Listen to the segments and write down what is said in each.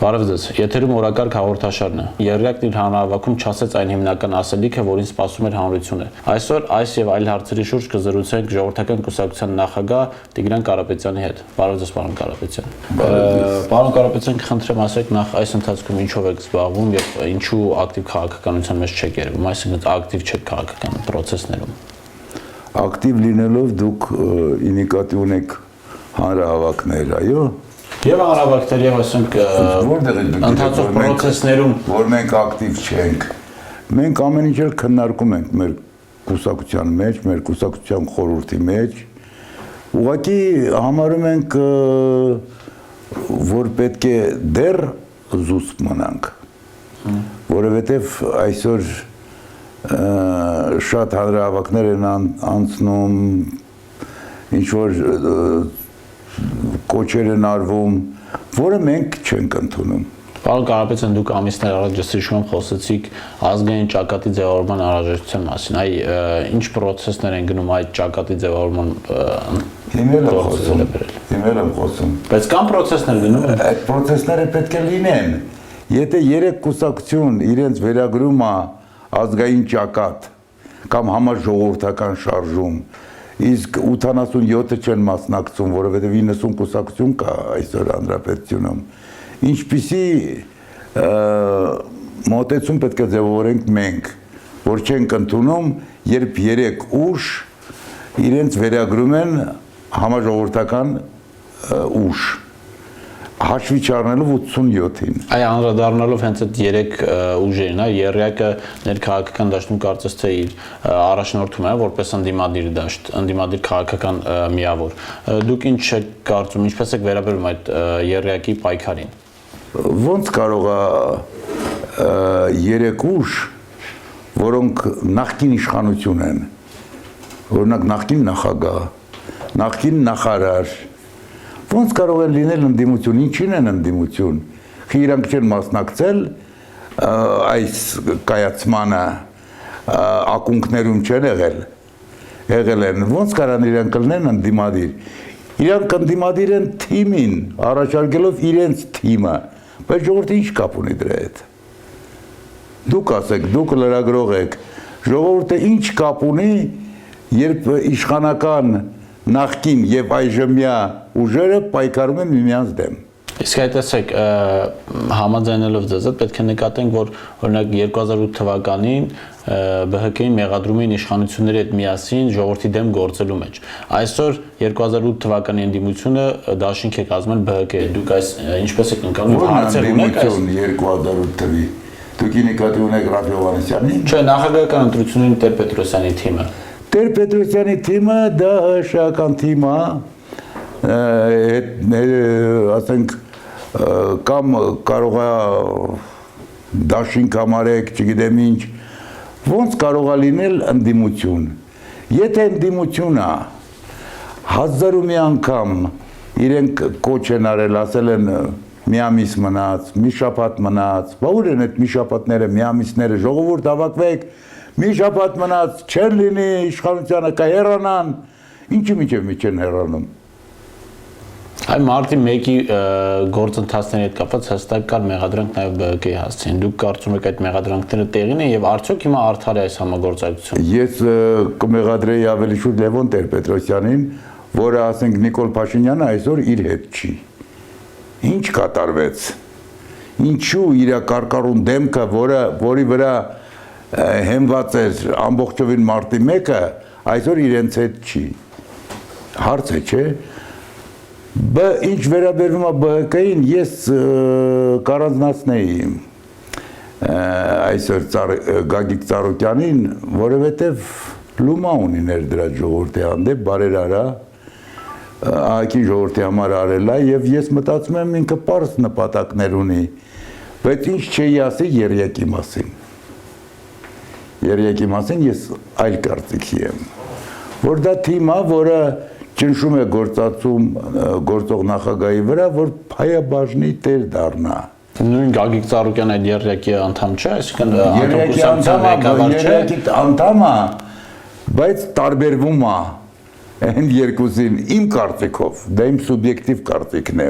Բարև ձեզ, եթերում օրակարգ հաղորդաշարն է։ Եռյակն իր հանրահավաքում չասեց այն հիմնական ասելիքը, որին սպասում էր հանրությունը։ Այսօր այս եւ այլ հարցերի շուրջ կզրուցենք Ժողովրդական կուսակցության նախագահ Տիգրան Կարապետյանի հետ։ Բարև ձեզ, պարոն Կարապետյան։ Պարոն Կարապետյան, կխնդրեմ ասեք նախ այս ընթացքում ինչով եք զբաղվում եւ ինչու ակտիվ քաղաքականության մեջ չեք երևում, այսինքն ակտիվ չեք քաղաքական process-ներում։ Ակտիվ լինելով դուք ինիկատիվ ունեք հանրահավաքներ, այո։ Եվ հանրահավաքներ եւ ասենք ընթացող process-ներում, որ մենք ակտիվ չենք։ Մենք ամեն ինչ քննարկում ենք մեր կուսակցության մեջ, մեր կուսակցության խորհրդի մեջ։ Ուղղակի համարում ենք, որ պետք է դեռ զուսպ մնանք, որովհետեւ այսօր շատ հանրահավաքներ են անցնում, ինչ որ կոչեր են արվում, որը մենք չենք ընդունում։ Պարոն Կարապետյան, դուք ամիսներ առաջ հիշում եմ խոսեցիք ազգային ճակատի ձևավորման անհրաժեշտության մասին։ Այ ինչ process-ներ են գնում այդ ճակատի ձևավորման Հիմնել եմ խոսում։ Բայց կան process-ներ գնում։ Այդ process-ները պետք է լինեն։ Եթե երեք կուսակցություն իրենց վերագրում է ազգային ճակատ կամ համաժողովրդական շարժում, իսկ 87-ը չեն մասնակցում, որովհետև 90 կուսակցություն կա այսօր հանրապետությունում։ Ինչպիսի մոտեցում պետք է ձևավորենք մենք, որ չենք ընդունում, երբ երեք ուժ իրենց վերագրում են համաժողովրդական ուժ, հաշվի չառնելով 87-ին։ Այ անդրադառնալով հենց այդ երեք ուժերին, ԵՌԵԱԿ-ը ներքաղաքական դաշտում կարծես թե իր առաջնորդում է որպես ընդդիմադիր դաշտ, ընդդիմադիր քաղաքական միավոր։ Դուք ինչ եք կարծում, ինչպես եք վերաբերում այդ ԵՌԵԱԿ-ի պայքարին։ Ոնց կարող է երեք ուժ, որոնք նախկին իշխանություն են, օրինակ նախկին նախագահ, նախկին նախարար, ոնց կարող են լինել ընդդիմություն, ինչին են ընդդիմություն, իրանք չեն մասնակցել այս կայացմանը, ակունքներում չեն եղել են, ոնց կարան իրանք լինեն ընդդիմադիր, իրանք ընդդիմադիր են թիմին, առաջարկելով իրենց թիմը, բայց ժողովուրդը ինչ կապ ունի դրա հետ, դուք ասեք, դուք լրագրող եք, ժողովուրդը ինչ կապ ունի, երբ իշխանական նախկին եւ այժմյա ուժերը պայքարում են միմյանց դեմ։ Իսկ այդ տեսեք, համաձայնելով ձեզ հետ պետք է նկատենք, որ օրինակ 2008 թվականին ԲՀԿ-ին մեղադրում էին իշխանությունների հետ միասին ժողովրդի դեմ գործելու մեջ։ Այսօր 2008 թվականի ընդդիմությունը դաշինք է կազմել ԲՀԿ-ը։ Դուք այս ինչպես եք ընկալում հարցեր ունեք այս 2008 թվի։ Դուք ինիկատիվ ունեք Ռաֆ Հովհաննիսյանին։ Չէ, նախագահական ընտրություններին Տեր-Պետրոսյանի թիմը։ Տեր-Պետրոսյանի թիմը դա հաշական թիմ է, ասենք կամ կարող է դաշինք համարեք, չգիտեմ ինչ, ոնց կարող է լինել ընդդիմություն։ Եթե ընդդիմությունը հազար ու մի անգամ իրենք կոչ են արել, ասել են մի ամիս մնաց, մի շաբաթ մնաց, ուր են այդ մի շաբաթները, մի ամիսները, ժողովուրդ հավաքվեք, մի շաբաթ մնաց, չեն լինի իշխանությանը կհեռանան, ինչի միջև մի չեն հեռանում։ Այ մարտի 1-ի գործընթացների հետ կապված հստակ կար մեղադրանք նաև ԲՀԿ-ի հասցին։ Դուք կարծում եք այդ մեղադրանքները տեղին են եւ արդյոք հիմա արդար է այս համագործակցությունը։ Ես կմեղադրեի ավելի շուտ Լևոն Տեր-Պետրոսյանին, որը ասենք Նիկոլ Փաշինյանը այսօր իր հետ չի։ Ինչ կատարվեց։ Ինչու իր կարկառուն դեմքը, որի վրա հենված էր ամբողջովին մարտի 1-ը, այսօր իրենց հետ չի։ Հարց է, չէ՞։ Ինչ վերաբերվում է ԲՀԿ-ին, ես կառանձնացնեի այսօր Գագիկ Ծառուկյանին, որովհետև լումա ունի ներդրած ժողովրդի հանդեպ, բարերարա, ԱՀԿ-ի ժողովրդի համար արել է եւ ես մտածում եմ ինքը պարզ նպատակներ ունի, բայց ինչ չէի ասի ԵՌԵԱԿ-ի մասին։ ԵՌԵԱԿ-ի մասին ես այլ կարծիքի եմ, որ դա թիմ է, որը ճնշում է գործող նախագահի վրա, որ փայաբաժնի տեր դառնա։ Նույն Գագիկ Ծառուկյան այդ ԵՌԵԱԿ-ի անդամ չէ, այսինքն ԵՌԵԱԿ-ի անդամ է, բայց տարբերվում է այն երկուսին իմ կարծիքով, դա իմ սուբյեկտիվ կարծիքն է։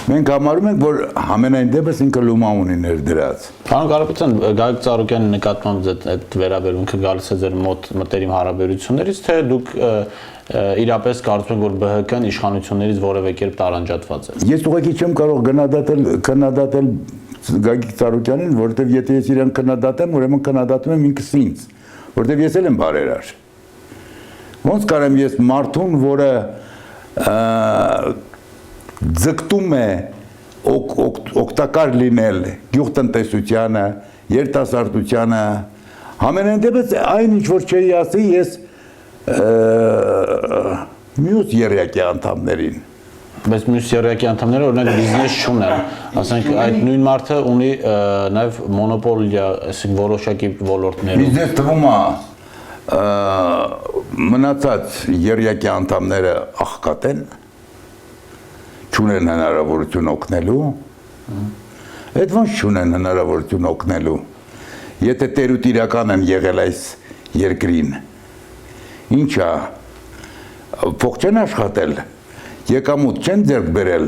Մենք համարում ենք, որ ամենայն դեպս ինքը լումա ունի ներդրած։ Պարոն Կարապետյան, Գագիկ Ծառուկյանի նկատմամբ այդ վերաբերմունքը գալիս է ձեր մոտ մտերիմ հարաբերություններից, թե դուք իրապես կարծում եք, որ ԲՀԿ-ն իշխանություններից որևէ կերպ տարանջատված է։ Ես ուղղակի չեմ կարող քննադատել Գագիկ Ծառուկյանին, որովհետև եթե ես իրեն քննադատեմ, ուրեմն քննադատում եմ ինքս ինձ, որովհետև ես էլ եմ բարերար։ Ոնց կարեմ ես մարդուն, որը ձգտում է օգտակար լինել գյուղտնտեսությանը, երիտասարդությանը, ամենայն դեպս այն ինչ որ չի ասի, ես մյուս երյակի անդամներին։ Բայց մյուս երյակի անդամները օրինակ բիզնես չունեն, ասենք այդ նույն մարդը ունի նաև մոնոպոլիա, այսինքն որոշակի ոլորտներում։ Բիզնես թվում է մնացած երյակի անդամները աղքատ են, չունեն հնարավորություն օգնելու, այդ ոնց չունեն հնարավորություն օգնելու, եթե տերուտիրական են եղել այս երկրին, ինչա, փող չեն աշխատել, եկամուտ չեն ձեռք բերել,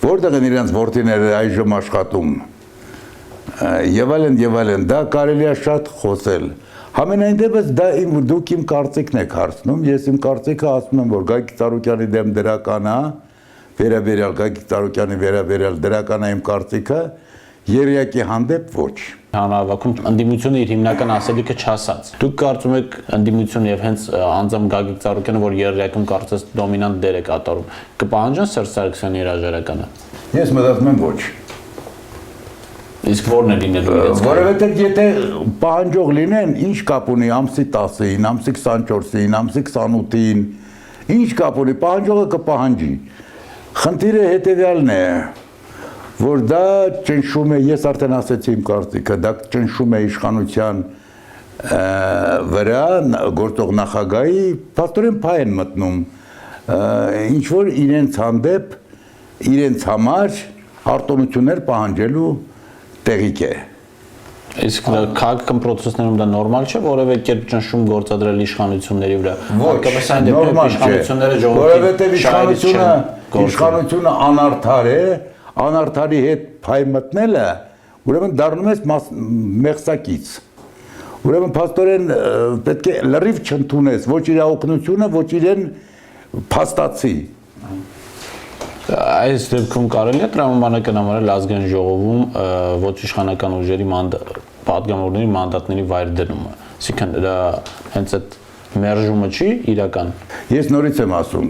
որտեղ են իրենց որդիները այժմ աշխատում, եւ այլն, դա կարելի է շատ խոսել, Համենայն դեպս դա դուք իմ կարծիքն եք հարցնում, ես իմ կարծիքը ասում եմ, որ Գագիկ Ծառուկյանի դեմ դրական է, վերաբերյալ Գագիկ Ծառուկյանի վերաբերյալ դրական է իմ կարծիքը, երյակի հանդեպ ոչ։ Հանրահավաքում ընդդիմությունը իր հիմնական ասելիքը չասաց։ Դուք կարծում եք ընդդիմությունը եւ հենց անձամբ Գագիկ Ծառուկյանը, որ երյակում կարծես դոմինանտ դեր է կատարում, կպահանջեն Սերժ Սարգսյանի հրաժարականը։ Ես մտածում եմ ոչ։ Իսկ որն է լինելու իրենց։ Որովհետև եթե պահանջող լինեն, ինչ կապ ունի ամսի 10-ին, ամսի 24-ին, ամսի 28-ին, ինչ կապ ունի, պահանջողը կպահանջի։ Խնդիրը հետևյալն է, որ դա ճնշում է, ես արդեն ասեցի իմ կարծիքը, դա ճնշում է իշխանության վրա գործող նախագահի, փաստորեն փայ են մտնում, ինչ որ իրենց հանդեպ, իրենց համար արտոնություններ պահանջելու տեղիք է։ Իսկ քաղաքական process-ներում դա նորմալ չէ, որևէ կերպ ճնշում գործադրել իշխանությունների վրա։ Հատկապես այն դեպքում իշխանությունները ժողովրդի իշխանությունը անարդար է, անարդարի հետ փայ մտնելը, ուրեմն դառնում ես մեղսակից։ Ուրեմն փաստորեն պետք է լրիվ չընդունես ոչ իր օգնությունը, ոչ իրեն փաստացի։ Այս դեպքում կարելի է տրամաբանական համարել ազգային ժողովում ոչ իշխանական ուժերի պատգամավորների մանդատների վայր դնումը։ Այսինքն դա հենց այդ մերժումը չի իրական։ Ես նորից եմ ասում,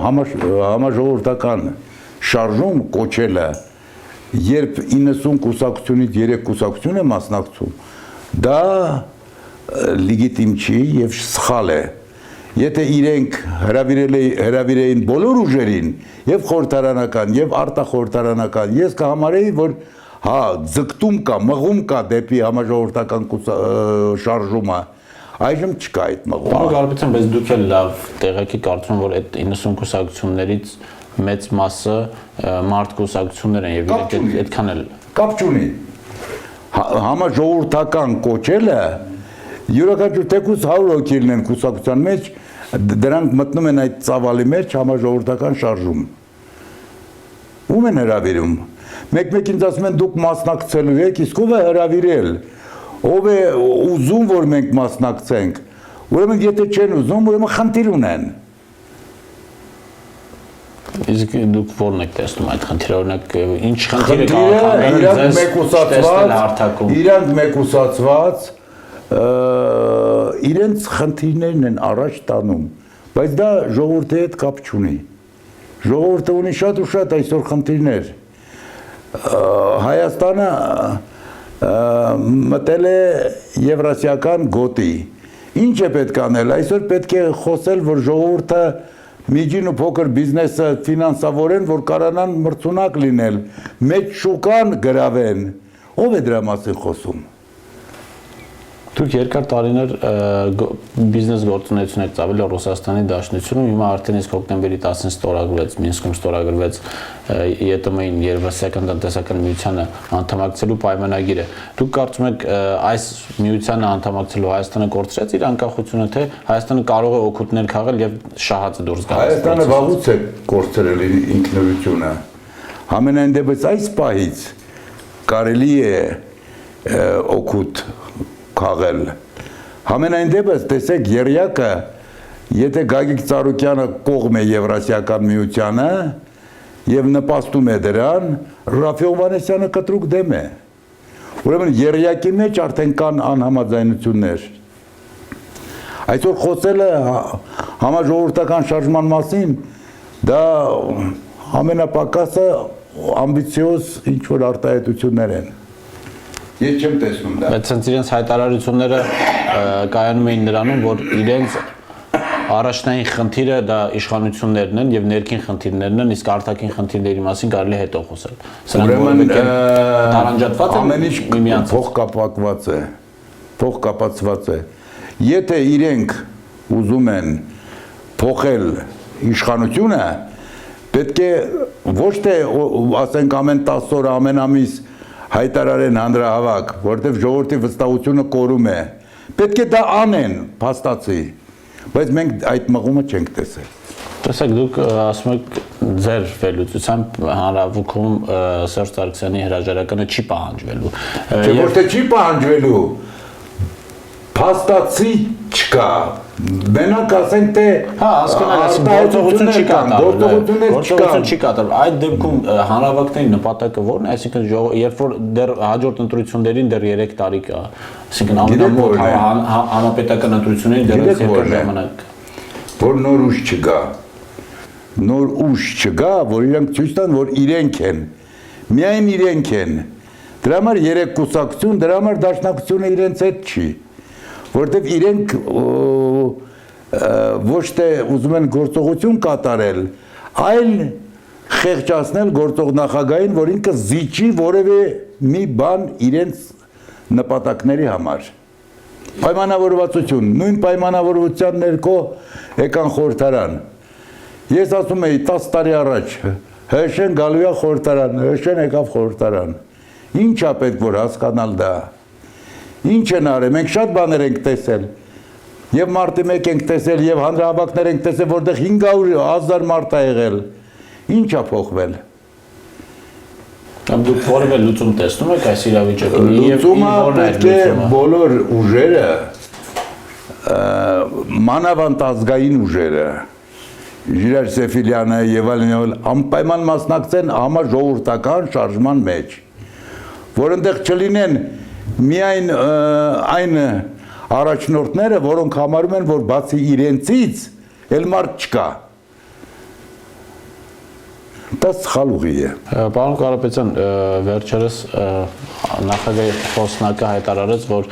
համաժողովրդական շարժում կոչելը, երբ 90 կուսակցությունից 3 կուսակցություն է մասնակցում, դա լեգիտիմ չի եւ սխալ է։ Եթե իրենք հրավիրեին բոլոր ուժերին, եւ խորհրդարանական, եւ արտախորհրդարանական, ես կհամարեի, որ հա, ձգտում կա, մղում կա դեպի համաժողովրդական շարժումը, այժմ չկա այդ մղումը։ Պարոն Կարապետյան, բայց դուք էլ լավ տեղեքի կարծում որ այդ 90 կուսակցություններից մեծ մասը մարդ կուսակցություններ են եւ իրենք այդքան էլ կապ չունի։ Համաժողովրդական կոչելը յուրաքանչյուր թեկուզ 100 հոգի լինեն կուսակցության մեջ, դրանք մտնում են այդ ծավալի մեջ համաժողովրդական շարժում։ Ում են հրավիրում։ Մեկ-մեկ ինձ ասում են դուք մասնակցելու եք, իսկ ով է հրավիրել։ Ով է ուզում որ մենք մասնակցենք։ Ուրեմն եթե չեն ուզում, ուրեմն խնդիր ունեն։ Իսկ դուք ո՞րն եք տեսնում այդ խնդիրը, օրինակ ինչ խնդիր է քաղաքականներն իրանք մեկուսացված իրենց խնդիրներն են առաջ տանում, բայց դա ժողովրդի հետ կապ չունի։ Ժողովուրդը ունի շատ ու շատ այսօր խնդիրներ։ Հայաստանը մտել է եվրասիական գոտի։ Ինչ է պետք անել։ Այսօր պետք է խոսել, որ ժողովուրդը միջին ու փոքր բիզնեսը ֆինանսավորեն, որ կարողանան մրցունակ լինել, մեծ շուկան գրավեն։ Ո՞վ է դրա մասին խոսում։ Դուք երկար տարիներ բիզնես գործունեություն եք ծավալել Ռուսաստանի Դաշնությունում, հիմա արդեն իսկ հոկտեմբերի 10-ին ստորագրվեց, Մինսկում ստորագրվեց ԵՏՄ-ին Եվրասիական տնտեսական միությանը անդամակցելու պայմանագիրը։ Դուք կարծում եք այս միությանը անդամակցելու Հայաստանը կորցրեց իր անկախությունը, թե Հայաստանը կարող է օգուտներ քաղել եւ շահածը դուրս գալ։ Հայաստանը վաղուց է կորցրել իր ինքնուրույնությունը։ Համենայն դեպս այս պահից կարելի է օգուտ քաղել։ Համենայն դեպս տեսեք երյակը, եթե Գագիկ Ծառուկյանը կողմ է Եվրասիական միությանը եւ նպաստում է դրան, Ռաֆիկ Հովհաննիսյանը կտրուկ դեմ է։ Ուրեմն երյակի մեջ արդեն կան անհամաձայնություններ։ Այսօր խոսելը համաժողովրդական շարժման մասին դա ամենապակասը ամբիցիոզ ինչ-որ արտահայտություններ են։ Ես չեմ տեսնում դա։ Բայց հենց իրենց հայտարարությունները կայանում էին նրանում, որ իրենց առաջնային խնդիրը դա իշխանություններն են եւ ներքին խնդիրներն են, իսկ արտաքին խնդիրների մասին կարելի է հետո խոսել։ Ուրեմն տարանջատված են ամեն ինչ միմյանց փոխկապակված է։ Փոխկապացված է։ Եթե իրենք ուզում են փոխել իշխանությունը, պետք է ոչ թե ասենք ամեն 10 օր, ամեն ամիս հայտարարեն հանրահավաք, որտեղ ժողովրդի վստահությունը կորում է։ Պետք է դա անեն, փաստացի, բայց մենք այդ մղումը չենք տեսել։ Տեսեք, դուք ասում եք ձեր վերլուծությամբ հանրահավաքում Սերժ Սարգսյանի հրաժարականը չի պահանջվելու։ Չէ, ոչ թե չի պահանջվելու, փաստացի չկա։ Մենակ ասենք թե գործողություն չի գործողություններ գործողություն չի կատարվում։ Այդ դեպքում հանրահավաքների նպատակը ո՞րն է, այսինքն երբ որ դեռ հաջորդ ընտրություններին դեռ 3 տարի կա, այսինքն ամենամոտ համապետական ընտրություններին դեռ 2 ժամանակ, որ նոր ուժ չգա։ Նոր ուժ չգա, որ իրենք ցույց տան, որ իրենք են։ Միայն իրենք են։ Դրա համար 3 կուսակցություն, դրա համար դաշնակցությունը իրենց հետ չի։ Որտեվ իրենք ոչ թե ուզում են գործողություն կատարել, այլ խեղճացնել գործող նախագահին, որ ինքը զիջի որևէ մի բան իրենց նպատակների համար։ Պայմանավորվածություն, նույն պայմանավորվածության ներքո եկան խորհրդարան։ Ես ասում եի 10 տարի առաջ, հրշեն գալու է խորհրդարան, հրշեն եկավ խորհրդարան։ Ինչ է պետք որ հասկանալ դա։ Ինչ են արել, մենք շատ բաներ ենք տեսել, և մարտի մեկ ենք տեսել, և հանրահավաքներ ենք տեսել, որտեղ 500,000 մարդ է եղել, ինչ է փոխվել։ Դուք որևէ լուծում տեսնում եք այս իրավիճակում։ Լուծումը պետք է բոլոր ուժերը, մանավանդ ազգային ուժերը, Ժիրայր Սեֆիլյանը և այլն անպայման մասնակցեն համաժողովրդական շարժման մեջ, որ այնտեղ չլինեն միայն այն առաջնորդները, որոնք համարում են, որ բացի իրենցից էլ մարդ չկա։ Դա սխալ ուղի է։ Պարոն Կարապետյան, վերջերս նախագահի խոսնակը հայտարարեց, որ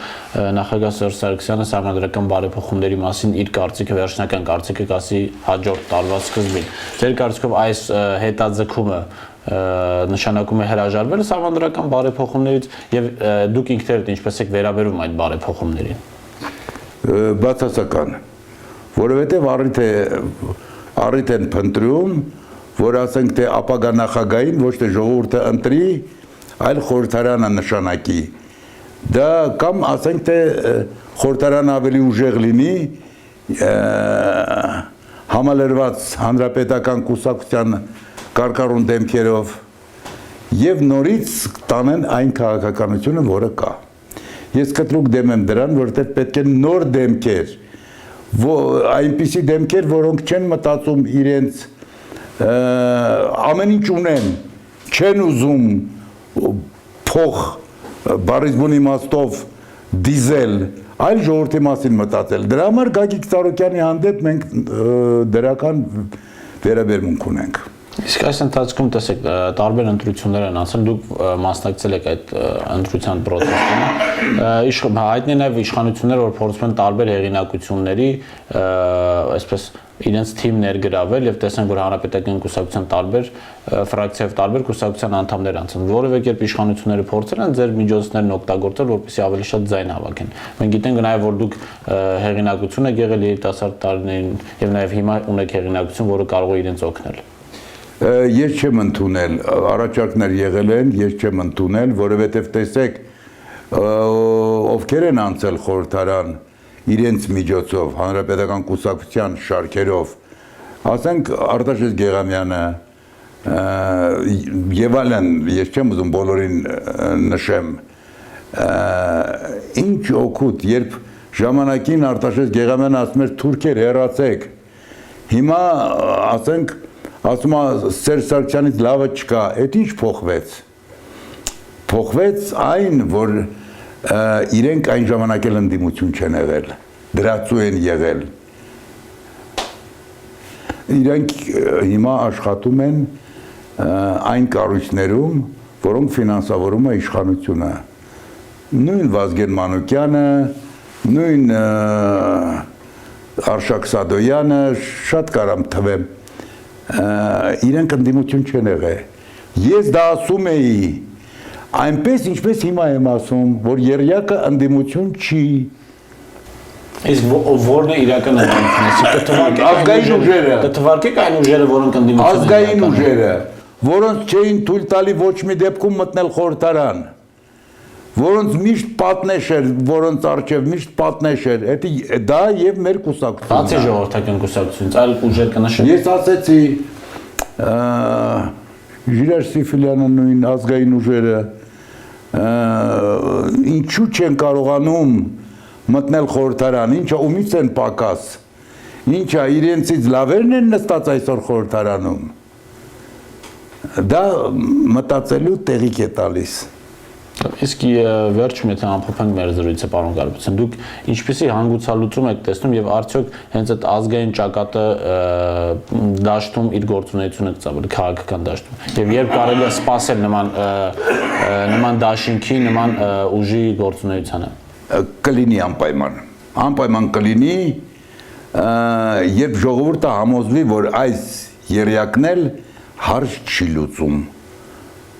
նախագահ Սերժ Սարգսյանը սահմանադրական բարեփոխումների մասին իր կարծիքը, վերջնական կարծիքը կասի հաջորդ տարվա սկզբին։ Ձեր կարծիքով այս հետաձգումը նշանակում է հրաժարվել սահմանադրական բարեփոխումներից եւ դուք ինքներդ ինչպես եք վերաբերում այդ բարեփոխումներին։ Բացասական, որովհետեւ առիթ են փնտրում, որ ասենք թե ապագա նախագահին ոչ թե ժողովուրդը ընտրի, այլ խորհրդարանը նշանակի։ Դա կամ ասենք թե խորհրդարանը ավելի ուժեղ լինի, համալրված հանրապետական կուսակցության կարկառուն դեմքերով եւ նորից տանեն այն քաղաքականությունը, որը կա։ Ես կտրուկ դեմ եմ դրան, որովհետեւ պետք է նոր դեմքեր, այնպիսի դեմքեր, որոնք չեն մտածում իրենց ամեն ինչ ունեն, չեն ուզում փող բառիզմուն իմաստով դիզել, այլ ժողովրդի մասին մտածել։ Դրա համար Գագիկ Ծառուկյանի հանդեպ մենք դրական վերաբերմունք ունենք։ Իսկ այս ընթացքում տեսեք, տարբեր ընտրություններ են անցել, դուք մասնակցել եք այդ ընտրության պրոցեսին։ Հայտնի է նաև իշխանություններ, որ փորձում են տարբեր հեղինակությունների, այսպես իրենց թիմ ներգրավել եւ տեսան, որ հանրապետական կուսակցության տարբեր ֆրակցիա եւ տարբեր կուսակցության անդամներ անցան։ Որևէ կերպ իշխանությունները փորձել են ձեր միջոցներն օգտագործել, որպեսզի ավելի շատ ձայն հավաքեն։ Մենք գիտենք նաեւ, որ դուք հեղինակություն եք եղել երիտասարդ տարիներին եւ նաեւ հիմա ունեք հեղինակություն, որը կարող է իրենց օգնել։ Ես չեմ ընդունել, առաջարկներ եղել են, ես չեմ ընդունել, որովհետև տեսեք, ովքեր են անցել խորհրդարան իրենց միջոցով, հանրապետական կուսակցության շարքերով, ասենք Արտաշես Գեղամյանը, եւ այլն, ես չեմ ուզում բոլորին նշեմ, ինչ օգուտ, երբ ժամանակին Արտաշես Գեղամյանը ասում էր թուրքեր հեռացեք, հիմա ասենք ասում է Սերժ Սարգսյանից լավը չկա, այդ ինչ փոխվեց։ Փոխվեց այն, որ իրենք այն ժամանակ էլ ընդդիմություն չեն եղել, դրածու են եղել։ Իրենք հիմա աշխատում են այն կառույցներում, որոնք ֆինանսավորում է իշխանությունը։ Նույն Վազգեն Մանուկյանը, նույն Արշակ Սադոյանը, շատ կարամ թվեմ, իրենք ընդդիմություն չեն եղել։ Ես դա ասում էի, այնպես ինչպես հիմա եմ ասում, որ երյակը ընդդիմություն չի։ Իսկ որն է իրական ընդդիմությունը։ Ազգային ուժերը։ Կթվարկեք այն ուժերը, որոնք ընդդիմություն են։ Ազգային ուժերը, որոնց չէին թույլ տալի ոչ մի դեպքում մտնել խորհրդարան, որոնց միշտ պատնեշ էր, որոնց առջև միշտ պատնեշ էր, դա եւ մեր կուսակցությունն։ Բացի ժողովրդական կուսակցությունից, այլ ուժեր կնշեք։ Ես ասեցի Ժիրայր Սիֆիլյանը նույն ազգային ուժերը ինչու չեն կարողանում մտնել խորհրդարան, ինչա ումից են պակաս, ինչա իրենցից լավերն են նստած այսօր խորհրդարանում, դա մտածելու տեղիք է տալիս։ Իսկ վերջում եթե ամփոփենք մեր զրույցը, պարոն Կարապետյան, դուք ինչպեսի հանգուցալուծում եք տեսնում եւ արդյոք հենց այդ ազգային ճակատը դաշտում իր գործունեությունը կծավալի քաղաքական դաշտում եւ երբ կարելի է սպասել նման դաշինքի, նման ուժի գործունեությանը։ Կլինի անպայման կլինի, երբ ժողովուրդը համոզվի, որ այս երյակն էլ հարց չի լուծում,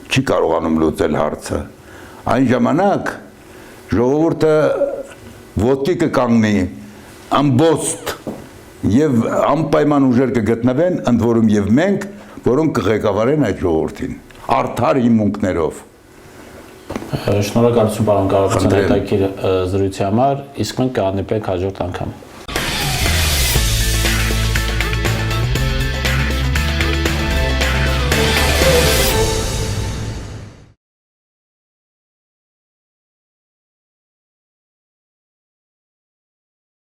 չի կարողանում լուծել հարցը։ Այն ժամանակ ժողովուրդը ոտքի կկանգնի, ամբոստ եւ անպայման ուժեր կգտնվեն, ընդ որում եւ մենք, որոնք կղեկավարեն այդ ժողովրդին, արդար հիմունքներով։ Շնորհակալություն պարոն Կարապետյան, հետաքրքիր զրույցի համար, իսկ մենք կհանդիպենք հաջորդ անգամ։